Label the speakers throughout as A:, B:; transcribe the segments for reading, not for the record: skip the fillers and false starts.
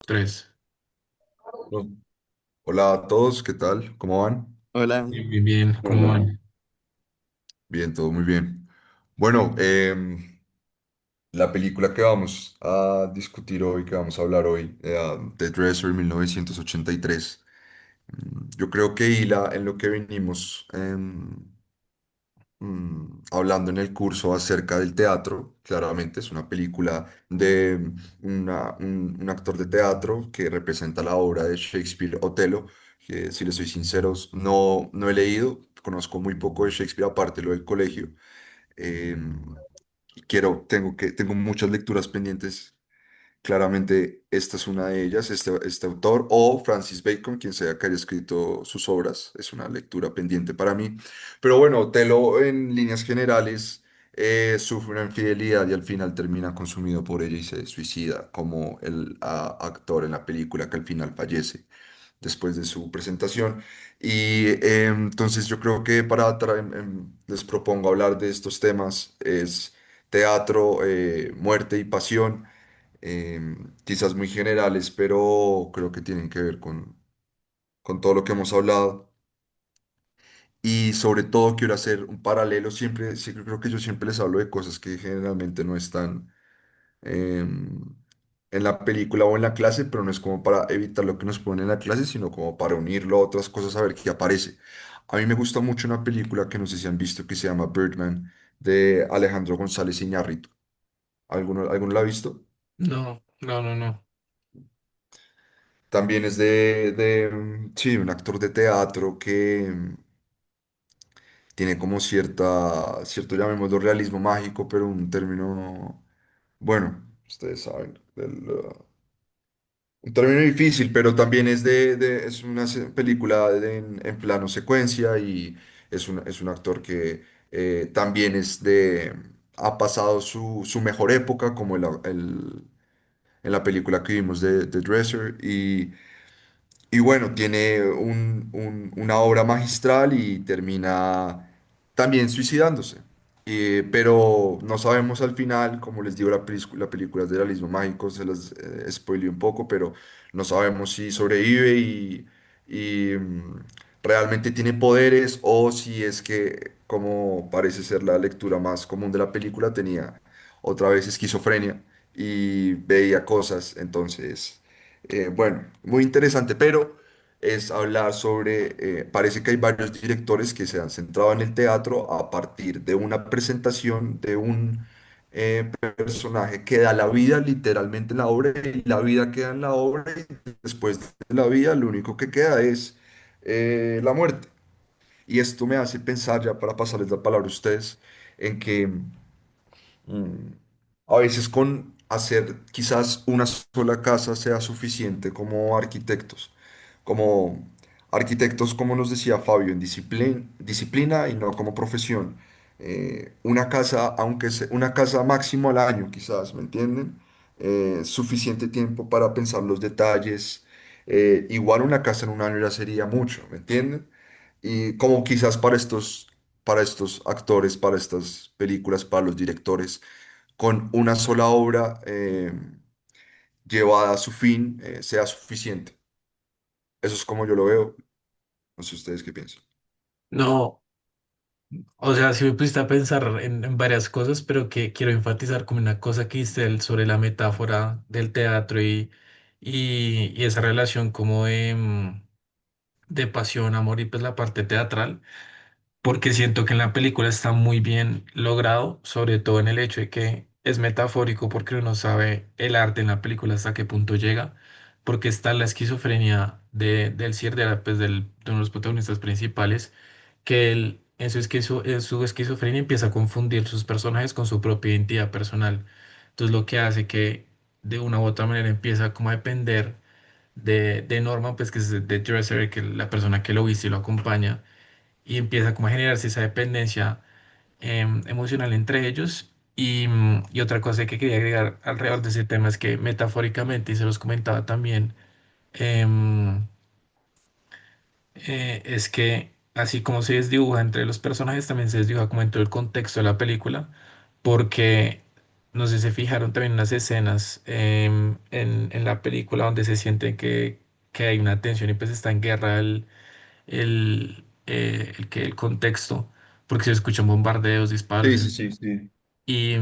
A: Tres.
B: No. Hola a todos, ¿qué tal? ¿Cómo van?
A: Hola. Bien, bien, bien. ¿Cómo van?
B: Bien, todo muy bien. Bueno, la película que vamos a discutir hoy, que vamos a hablar hoy, The Dresser 1983, yo creo que hila en lo que venimos hablando en el curso acerca del teatro. Claramente es una película de un actor de teatro que representa la obra de Shakespeare, Otelo, que si les soy sinceros, no he leído, conozco muy poco de Shakespeare aparte de lo del colegio. Tengo muchas lecturas pendientes. Claramente, esta es una de ellas, este autor, o Francis Bacon, quien sea que haya escrito sus obras, es una lectura pendiente para mí. Pero bueno, Otelo en líneas generales sufre una infidelidad y al final termina consumido por ella y se suicida, como el actor en la película que al final fallece después de su presentación. Y entonces yo creo que les propongo hablar de estos temas, es teatro, muerte y pasión, quizás muy generales, pero creo que tienen que ver con todo lo que hemos hablado. Y sobre todo quiero hacer un paralelo, siempre, sí, creo que yo siempre les hablo de cosas que generalmente no están em, en la película o en la clase, pero no es como para evitar lo que nos ponen en la clase, sino como para unirlo a otras cosas, a ver qué aparece. A mí me gusta mucho una película que no sé si han visto que se llama Birdman, de Alejandro González Iñárritu. ¿Alguno la ha visto?
A: No, no, no, no.
B: También es sí, un actor de teatro que tiene como cierto, llamémoslo realismo mágico, pero un término, bueno, ustedes saben, un término difícil, pero también es una película en plano secuencia y es un actor que también ha pasado su mejor época, como en la película que vimos de The Dresser, y bueno, tiene una obra magistral y termina también suicidándose. Pero no sabemos al final, como les digo, la película es de realismo mágico, se las spoileé un poco, pero no sabemos si sobrevive y realmente tiene poderes o si es que, como parece ser la lectura más común de la película, tenía otra vez esquizofrenia y veía cosas, entonces... Bueno, muy interesante, pero es hablar parece que hay varios directores que se han centrado en el teatro a partir de una presentación de un personaje que da la vida literalmente en la obra y la vida queda en la obra y después de la vida lo único que queda es la muerte. Y esto me hace pensar, ya para pasarles la palabra a ustedes, en que Mm. A veces con hacer quizás una sola casa sea suficiente como arquitectos, como nos decía Fabio, en disciplina y no como profesión. Una casa, aunque sea una casa máximo al año, quizás, ¿me entienden? Suficiente tiempo para pensar los detalles. Igual una casa en un año ya sería mucho, ¿me entienden? Y como quizás para estos actores, para estas películas, para los directores con una sola obra llevada a su fin sea suficiente. Eso es como yo lo veo. No sé ustedes qué piensan.
A: No, o sea, sí me pusiste a pensar en varias cosas, pero que quiero enfatizar como una cosa que hice sobre la metáfora del teatro y esa relación como de pasión, amor y pues la parte teatral. Porque siento que en la película está muy bien logrado, sobre todo en el hecho de que es metafórico, porque uno sabe el arte en la película hasta qué punto llega, porque está la esquizofrenia del Sir, pues, de uno de los protagonistas principales, que él en su esquizofrenia empieza a confundir sus personajes con su propia identidad personal. Entonces lo que hace que de una u otra manera empieza como a depender de Norman, pues que es de Dresser, que es la persona que lo viste y lo acompaña y empieza como a generarse esa dependencia emocional entre ellos. Y otra cosa que quería agregar alrededor de ese tema es que metafóricamente, y se los comentaba también, em, es que así como se desdibuja entre los personajes, también se desdibuja como en todo el contexto de la película, porque no sé si se fijaron también unas escenas en la película donde se siente que hay una tensión y pues está en guerra el contexto, porque se escuchan bombardeos, disparos,
B: Sí, sí, sí, sí.
A: y,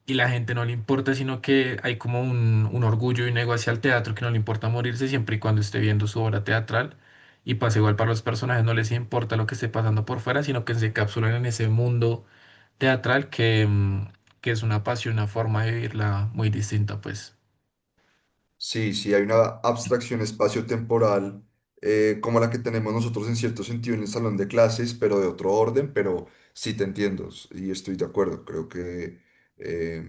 A: y la gente no le importa, sino que hay como un orgullo y un ego hacia el teatro que no le importa morirse siempre y cuando esté viendo su obra teatral. Y pasa igual para los personajes, no les importa lo que esté pasando por fuera, sino que se encapsulan en ese mundo teatral que es una pasión, una forma de vivirla muy distinta, pues.
B: Sí, sí, hay una abstracción espacio-temporal como la que tenemos nosotros en cierto sentido en el salón de clases, pero de otro orden, pero sí te entiendo y estoy de acuerdo. Creo que eh,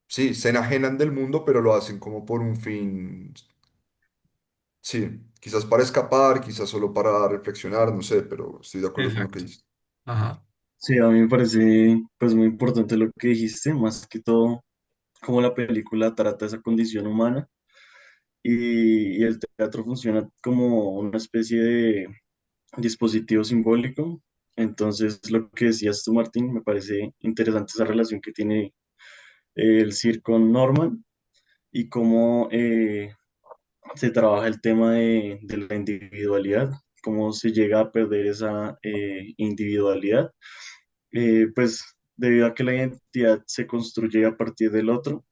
B: sí, se enajenan del mundo, pero lo hacen como por un fin, sí, quizás para escapar, quizás solo para reflexionar, no sé, pero estoy de acuerdo con lo que
A: Exacto.
B: dices.
A: Ajá.
C: Sí, a mí me parece pues muy importante lo que dijiste, más que todo cómo la película trata esa condición humana y el teatro funciona como una especie de dispositivo simbólico. Entonces, lo que decías tú, Martín, me parece interesante esa relación que tiene el circo con Norman y cómo se trabaja el tema de la individualidad, cómo se llega a perder esa individualidad, pues debido a que la identidad se construye a partir del otro,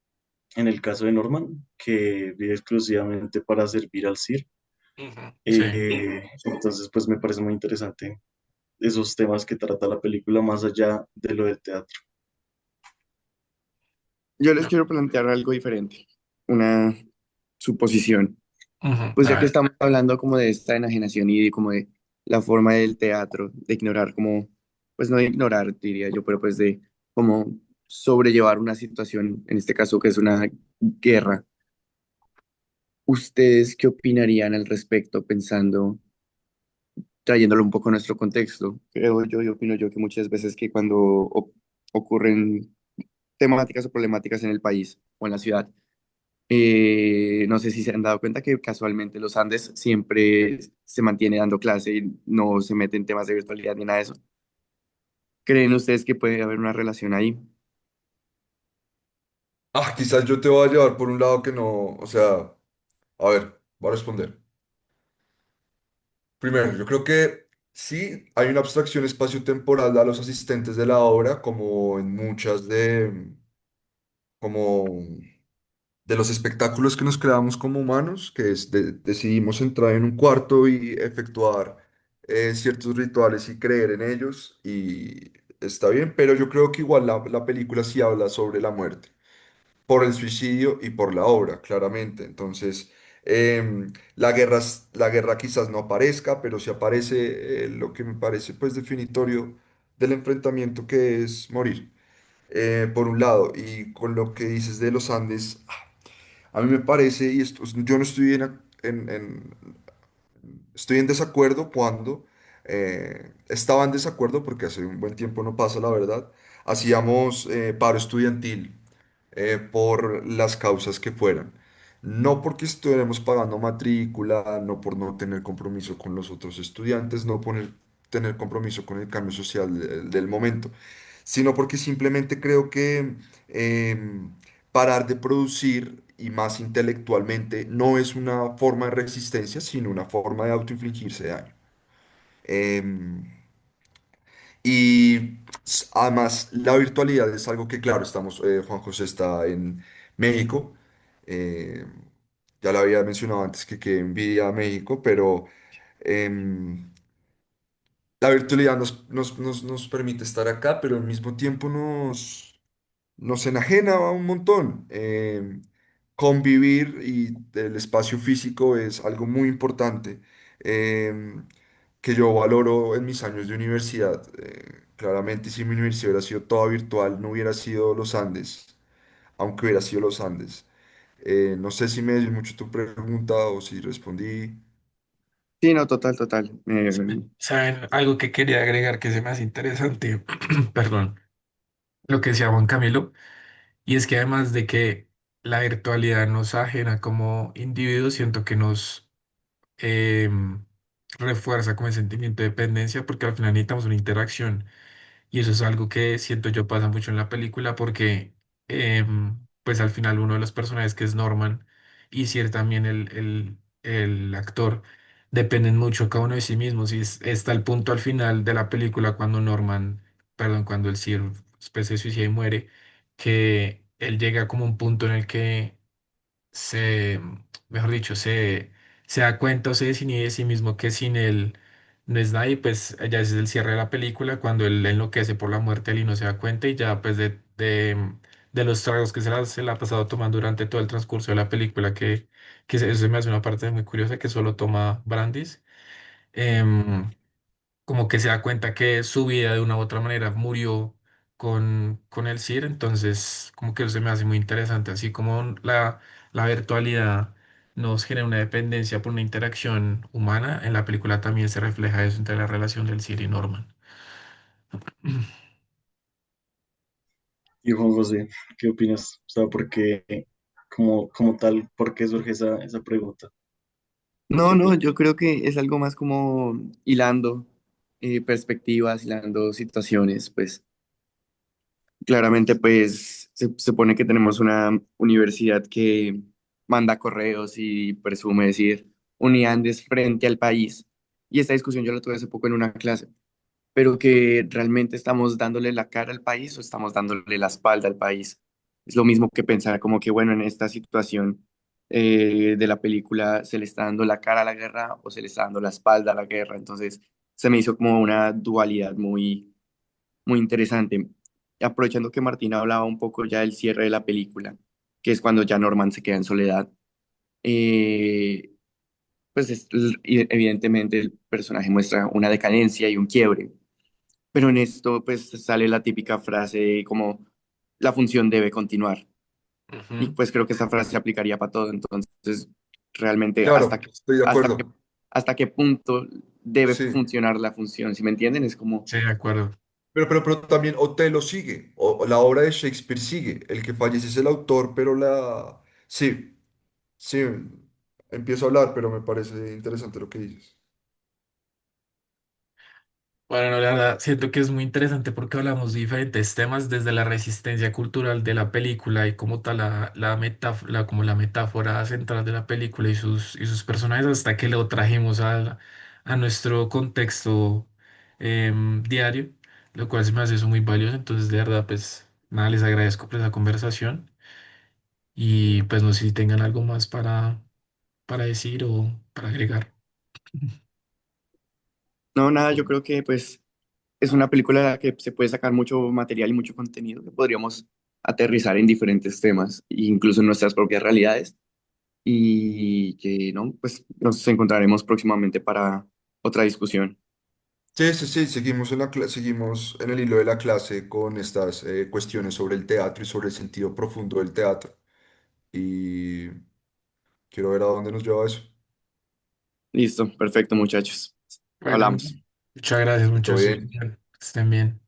C: en el caso de Norman, que vive exclusivamente para servir al circo.
A: Ujú. Sí.
C: Entonces, pues me parece muy interesante esos temas que trata la película más allá de lo del teatro.
D: Yo les quiero plantear algo diferente, una suposición.
A: Ujú.
D: Pues
A: A
D: ya que
A: ver.
D: estamos hablando como de esta enajenación y de como de la forma del teatro, de ignorar como, pues no de ignorar, diría yo, pero pues de como sobrellevar una situación, en este caso que es una guerra. ¿Ustedes qué opinarían al respecto pensando, trayéndolo un poco a nuestro contexto? Creo yo y opino yo que muchas veces que cuando ocurren temáticas o problemáticas en el país o en la ciudad, no sé si se han dado cuenta que casualmente los Andes siempre se mantiene dando clase y no se mete en temas de virtualidad ni nada de eso. ¿Creen ustedes que puede haber una relación ahí?
B: Ah, quizás yo te voy a llevar por un lado que no, o sea, a ver, voy a responder. Primero, yo creo que sí hay una abstracción espacio-temporal a los asistentes de la obra, como en muchas como de los espectáculos que nos creamos como humanos, que es decidimos entrar en un cuarto y efectuar ciertos rituales y creer en ellos, y está bien, pero yo creo que igual la película sí habla sobre la muerte por el suicidio y por la obra, claramente. Entonces, la guerra quizás no aparezca, pero sí aparece lo que me parece pues definitorio del enfrentamiento que es morir, por un lado. Y con lo que dices de los Andes, a mí me parece, y esto, yo no estoy estoy en desacuerdo cuando estaba en desacuerdo porque hace un buen tiempo no pasa, la verdad. Hacíamos paro estudiantil por las causas que fueran. No porque estuviéramos pagando matrícula, no por no tener compromiso con los otros estudiantes, no por tener compromiso con el cambio social del momento, sino porque simplemente creo que parar de producir y más intelectualmente no es una forma de resistencia, sino una forma de autoinfligirse daño. Em, y además, la virtualidad es algo que, claro, Juan José está en México. eh, ya lo había mencionado antes que envidia a México, pero em, la virtualidad nos permite estar acá, pero al mismo tiempo nos enajena un montón. Convivir y el espacio físico es algo muy importante, em, que yo valoro en mis años de universidad. Claramente, si mi universidad hubiera sido toda virtual, no hubiera sido los Andes, aunque hubiera sido los Andes. No sé si me dio mucho tu pregunta o si respondí.
D: Sí, no, total, total.
A: ¿Saben? Algo que quería agregar que se me hace interesante, perdón, lo que decía Juan Camilo, y es que además de que la virtualidad nos ajena como individuos, siento que nos em, refuerza como el sentimiento de dependencia, porque al final necesitamos una interacción. Y eso es algo que siento yo pasa mucho en la película porque pues al final uno de los personajes que es Norman y Sir también el actor dependen mucho cada uno de sí mismos y está el punto al final de la película cuando Norman, perdón, cuando el Sir pues, se suicida y muere, que él llega como a un punto en el que se, mejor dicho, se da cuenta o se desinhibe de sí mismo que sin él no es nadie, pues ya ese es el cierre de la película, cuando él enloquece por la muerte, él y no se da cuenta y ya pues de los tragos que se la ha pasado tomando durante todo el transcurso de la película, eso se me hace una parte muy curiosa, que solo toma Brandis. em, Como que se da cuenta que su vida de una u otra manera murió con el CIR, entonces como que eso se me hace muy interesante, así como la virtualidad nos genera una dependencia por una interacción humana, en la película también se refleja eso entre la relación del CIR y Norman.
C: Y Juan José, ¿qué opinas? O sea, ¿por qué, como tal, por qué surge esa pregunta?
D: No, no, yo creo que es algo más como hilando perspectivas, hilando situaciones, pues claramente pues se supone que tenemos una universidad que manda correos y presume decir unidades frente al país. Y esta discusión yo la tuve hace poco en una clase, pero que realmente estamos dándole la cara al país o estamos dándole la espalda al país. Es lo mismo que pensar como que, bueno, en esta situación de la película se le está dando la cara a la guerra o se le está dando la espalda a la guerra. Entonces se me hizo como una dualidad muy interesante. Aprovechando que Martina hablaba un poco ya del cierre de la película, que es cuando ya Norman se queda en soledad, eh, pues evidentemente el personaje muestra una decadencia y un quiebre, pero en esto pues sale la típica frase como la función debe continuar. Y
A: Ujú.
D: pues creo que esa frase se aplicaría para todo. Entonces, realmente
B: Claro, estoy de acuerdo.
D: hasta qué punto debe
B: Sí.
D: funcionar la función. ¿Si me entienden? Es como,
A: Sí, de acuerdo.
B: Pero también Otelo sigue, o la obra de Shakespeare sigue. El que fallece es el autor, pero la... Sí, sí, empiezo a hablar, pero me parece interesante lo que dices.
A: Bueno, no, la verdad, siento que es muy interesante porque hablamos de diferentes temas, desde la resistencia cultural de la película y como tal como la metáfora central de la película y sus personajes, hasta que lo trajimos a nuestro contexto diario, lo cual se me hace eso muy valioso. Entonces, de verdad, pues nada, les agradezco por esa conversación y pues no sé si tengan algo más para decir o para agregar.
D: no, nada, yo creo que pues es una película de la que se puede sacar mucho material y mucho contenido que podríamos aterrizar en diferentes temas, incluso en nuestras propias realidades. Y que, ¿no? Pues nos encontraremos próximamente para otra discusión.
B: Sí, sí, sí, seguimos seguimos en el hilo de la clase con estas cuestiones sobre el teatro y sobre el sentido profundo del teatro. Y quiero ver a dónde nos lleva eso.
D: Listo, perfecto, muchachos.
A: Bueno,
D: Hablamos.
A: muchas gracias,
B: Todo
A: muchachos.
B: bien.
A: Que estén bien.